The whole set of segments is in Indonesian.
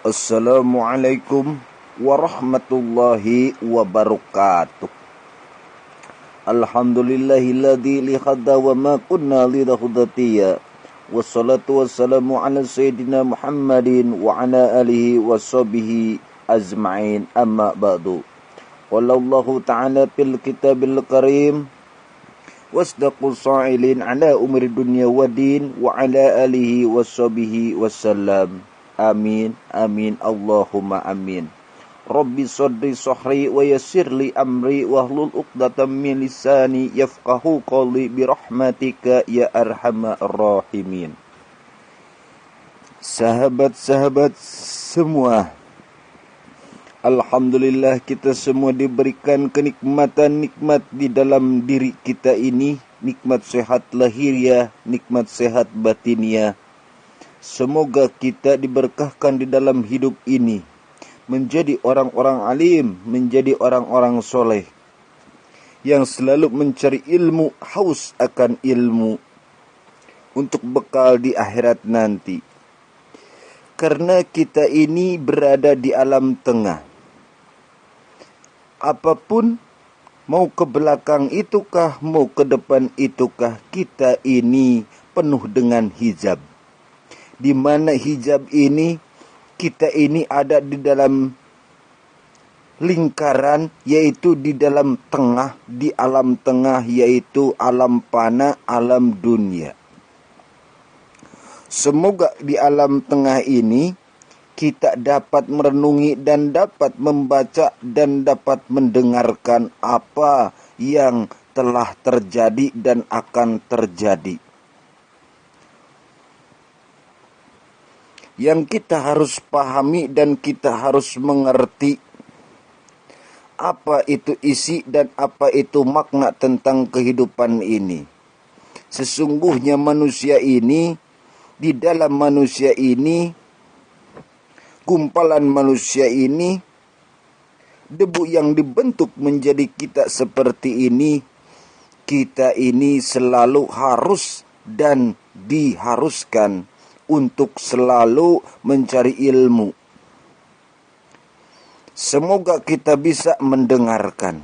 Assalamualaikum warahmatullahi wabarakatuh. Alhamdulillahilladzi lihada wa ma kunna lidahudatiyya. Wassalatu wassalamu ala sayyidina Muhammadin wa ala alihi wa sahbihi azma'in, amma ba'du. Qala Allah ta'ala fil kitabil karim, wasdaqus sa'ilin ala umri dunya wa din wa ala alihi wa sahbihi wassalam. Amin, amin, Allahumma amin. Rabbi sadri sahri wa yassirli amri wahlul uqdatam min lisani yafqahu qawli birahmatika ya arhamar rahimin. Sahabat-sahabat semua, alhamdulillah kita semua diberikan kenikmatan-nikmat di dalam diri kita ini, nikmat sehat lahiriah, nikmat sehat batiniah. Semoga kita diberkahkan di dalam hidup ini, menjadi orang-orang alim, menjadi orang-orang soleh, yang selalu mencari ilmu, haus akan ilmu, untuk bekal di akhirat nanti. Karena kita ini berada di alam tengah. Apapun, mau ke belakang itukah, mau ke depan itukah, kita ini penuh dengan hijab. Di mana hijab ini, kita ini ada di dalam lingkaran, yaitu di dalam tengah, di alam tengah, yaitu alam fana, alam dunia. Semoga di alam tengah ini kita dapat merenungi dan dapat membaca dan dapat mendengarkan apa yang telah terjadi dan akan terjadi. Yang kita harus pahami dan kita harus mengerti apa itu isi dan apa itu makna tentang kehidupan ini. Sesungguhnya manusia ini, di dalam manusia ini, gumpalan manusia ini, debu yang dibentuk menjadi kita seperti ini, kita ini selalu harus dan diharuskan untuk selalu mencari ilmu. Semoga kita bisa mendengarkan.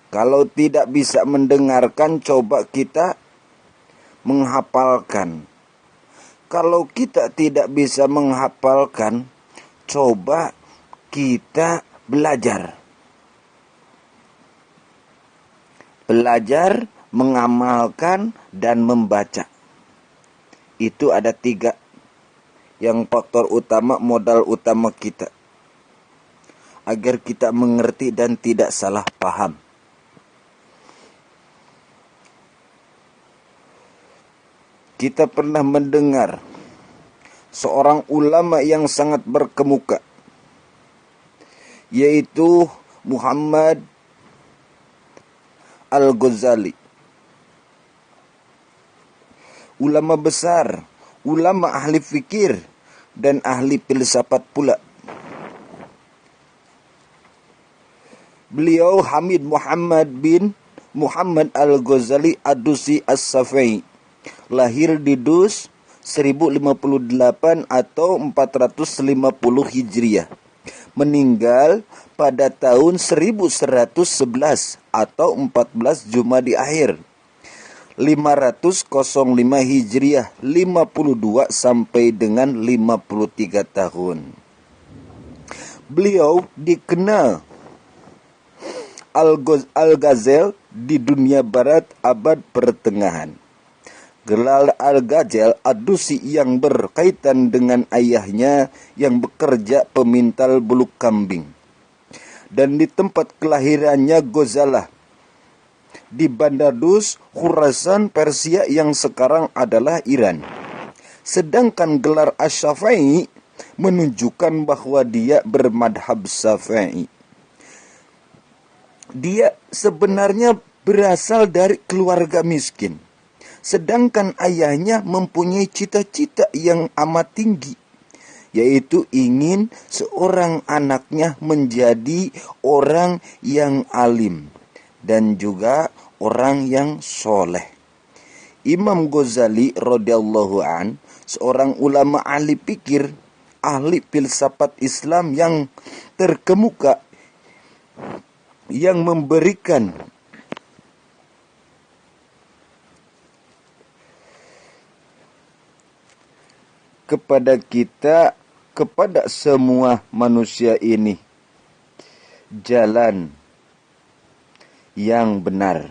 Kalau tidak bisa mendengarkan, coba kita menghafalkan. Kalau kita tidak bisa menghafalkan, coba kita belajar. Belajar, mengamalkan, dan membaca. Itu ada 3 yang faktor utama, modal utama kita, agar kita mengerti dan tidak salah paham. Kita pernah mendengar seorang ulama yang sangat berkemuka, yaitu Muhammad Al-Ghazali. Ulama besar, ulama ahli fikir, dan ahli filsafat pula. Beliau Hamid Muhammad bin Muhammad Al-Ghazali Ad-Dusi As-Safai, lahir di Dus 1058 atau 450 Hijriah. Meninggal pada tahun 1111 atau 14 Jumadi Akhir 505 Hijriah, 52 sampai dengan 53 tahun. Beliau dikenal Al-Ghazal di dunia barat abad pertengahan. Gelar Al-Ghazal Ad-Dusi yang berkaitan dengan ayahnya yang bekerja pemintal bulu kambing. Dan di tempat kelahirannya Ghazalah, di Bandar Dus, Khurasan, Persia yang sekarang adalah Iran. Sedangkan gelar Asy-Syafi'i menunjukkan bahwa dia bermadhab Syafi'i. Dia sebenarnya berasal dari keluarga miskin. Sedangkan ayahnya mempunyai cita-cita yang amat tinggi, yaitu ingin seorang anaknya menjadi orang yang alim dan juga orang yang soleh. Imam Ghazali radhiyallahu an, seorang ulama ahli pikir, ahli filsafat Islam yang terkemuka yang memberikan kepada kita, kepada semua manusia ini jalan yang benar.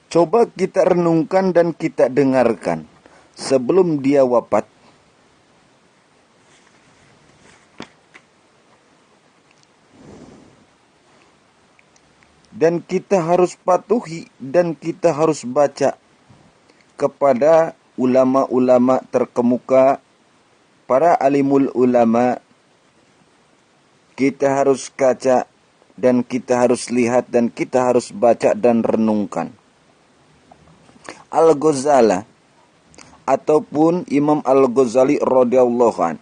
Coba kita renungkan dan kita dengarkan sebelum dia wafat. Dan kita harus patuhi dan kita harus baca kepada ulama-ulama terkemuka, para alimul ulama. Kita harus kaca dan kita harus lihat dan kita harus baca dan renungkan. Al-Ghazali ataupun Imam Al-Ghazali radhiyallahu an,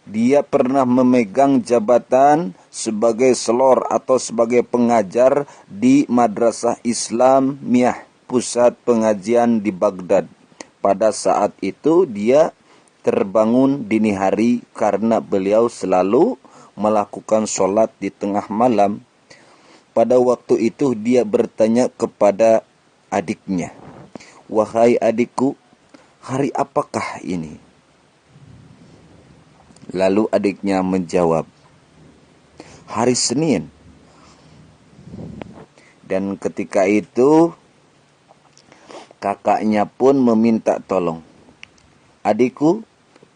dia pernah memegang jabatan sebagai selor atau sebagai pengajar di Madrasah Islamiyah, pusat pengajian di Baghdad. Pada saat itu dia terbangun dini hari karena beliau selalu melakukan sholat di tengah malam. Pada waktu itu dia bertanya kepada adiknya, "Wahai adikku, hari apakah ini?" Lalu adiknya menjawab, "Hari Senin." Dan ketika itu kakaknya pun meminta tolong, "Adikku,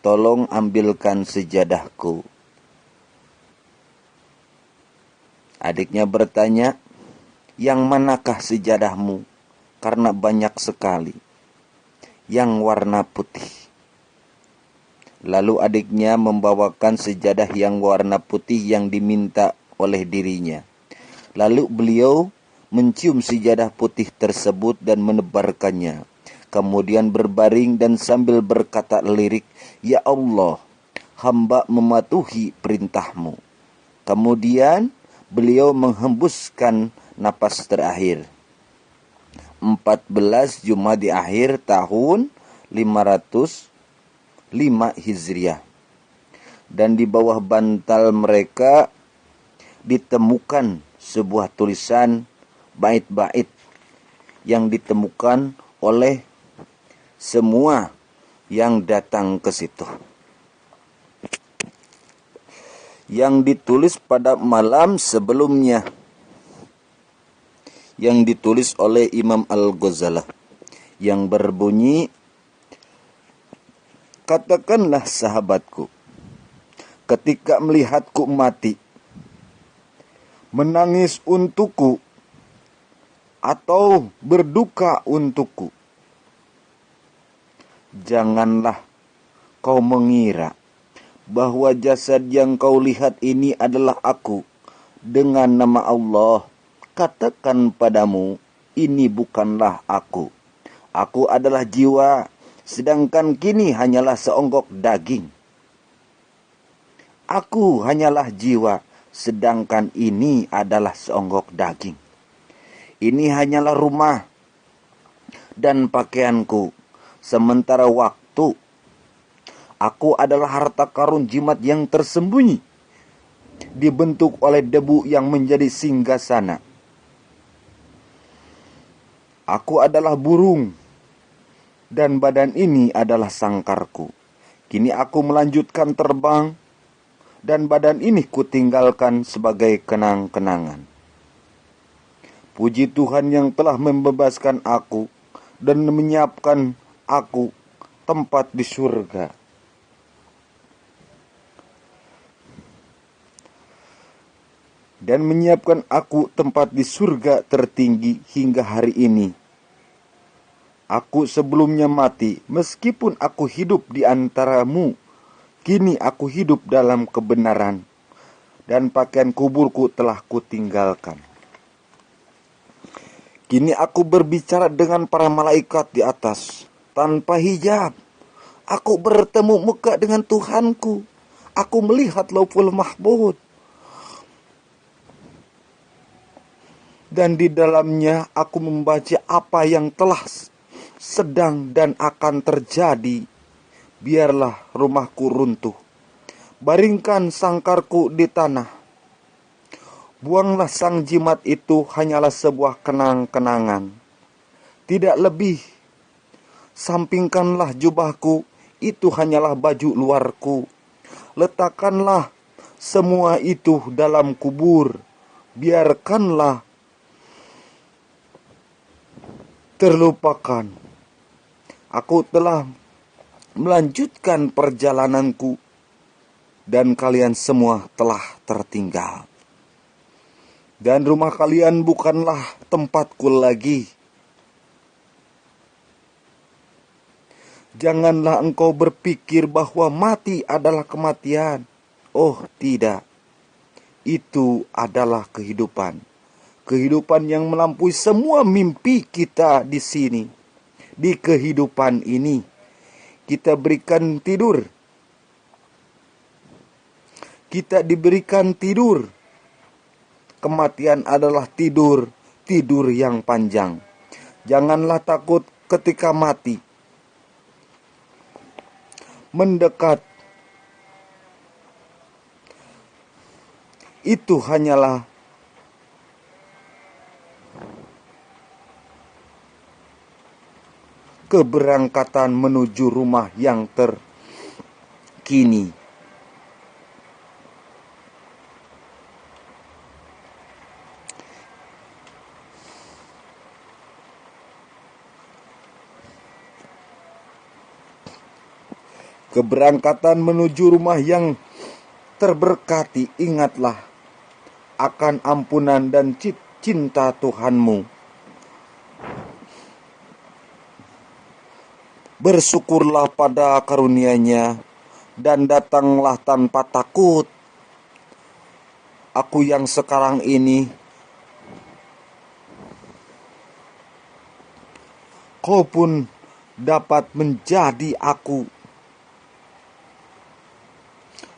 tolong ambilkan sejadahku." Adiknya bertanya, "Yang manakah sejadahmu? Karena banyak sekali." "Yang warna putih." Lalu adiknya membawakan sejadah yang warna putih yang diminta oleh dirinya. Lalu beliau mencium sejadah putih tersebut dan menebarkannya. Kemudian berbaring dan sambil berkata lirik, "Ya Allah, hamba mematuhi perintahmu." Kemudian beliau menghembuskan napas terakhir. 14 Jumadi akhir tahun 505 Hijriah. Dan di bawah bantal mereka ditemukan sebuah tulisan bait-bait yang ditemukan oleh semua yang datang ke situ, yang ditulis pada malam sebelumnya, yang ditulis oleh Imam Al-Ghazali, yang berbunyi, "Katakanlah sahabatku, ketika melihatku mati, menangis untukku atau berduka untukku, janganlah kau mengira bahwa jasad yang kau lihat ini adalah aku. Dengan nama Allah, katakan padamu, ini bukanlah aku. Aku adalah jiwa, sedangkan kini hanyalah seonggok daging. Aku hanyalah jiwa, sedangkan ini adalah seonggok daging. Ini hanyalah rumah dan pakaianku, sementara waktu aku adalah harta karun jimat yang tersembunyi, dibentuk oleh debu yang menjadi singgasana. Aku adalah burung, dan badan ini adalah sangkarku. Kini aku melanjutkan terbang, dan badan ini kutinggalkan sebagai kenang-kenangan. Puji Tuhan yang telah membebaskan aku dan menyiapkan aku tempat di surga. Dan menyiapkan aku tempat di surga tertinggi hingga hari ini. Aku sebelumnya mati, meskipun aku hidup di antaramu, kini aku hidup dalam kebenaran, dan pakaian kuburku telah kutinggalkan. Kini aku berbicara dengan para malaikat di atas, tanpa hijab. Aku bertemu muka dengan Tuhanku. Aku melihat Lauhul Mahfuz. Dan di dalamnya aku membaca apa yang telah sedang dan akan terjadi. Biarlah rumahku runtuh. Baringkan sangkarku di tanah. Buanglah sang jimat itu hanyalah sebuah kenang-kenangan. Tidak lebih. Sampingkanlah jubahku, itu hanyalah baju luarku. Letakkanlah semua itu dalam kubur. Biarkanlah terlupakan. Aku telah melanjutkan perjalananku dan kalian semua telah tertinggal. Dan rumah kalian bukanlah tempatku lagi. Janganlah engkau berpikir bahwa mati adalah kematian. Oh tidak, itu adalah kehidupan. Kehidupan yang melampaui semua mimpi kita di sini. Di kehidupan ini, kita berikan tidur. Kita diberikan tidur. Kematian adalah tidur, tidur yang panjang. Janganlah takut ketika mati mendekat. Itu hanyalah keberangkatan menuju rumah yang terkini. Keberangkatan menuju rumah yang terberkati. Ingatlah akan ampunan dan cinta Tuhanmu. Bersyukurlah pada karunia-Nya dan datanglah tanpa takut. Aku yang sekarang ini, kau pun dapat menjadi aku.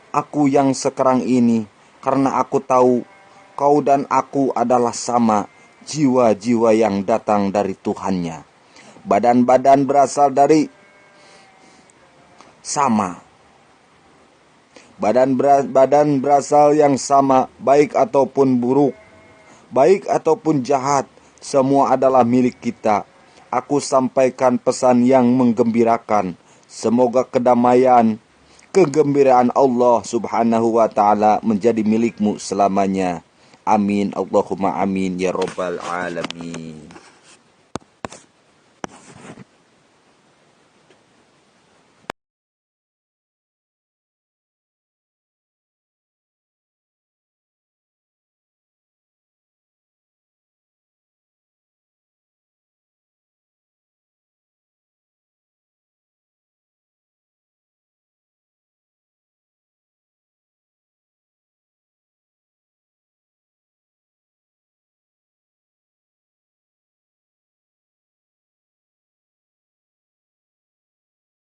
Aku yang sekarang ini, karena aku tahu kau dan aku adalah sama, jiwa-jiwa yang datang dari Tuhannya. Badan-badan berasal dari sama. Badan berasal yang sama, baik ataupun buruk, baik ataupun jahat, semua adalah milik kita. Aku sampaikan pesan yang menggembirakan. Semoga kegembiraan Allah subhanahu wa ta'ala menjadi milikmu selamanya. Amin. Allahumma amin ya rabbal alamin.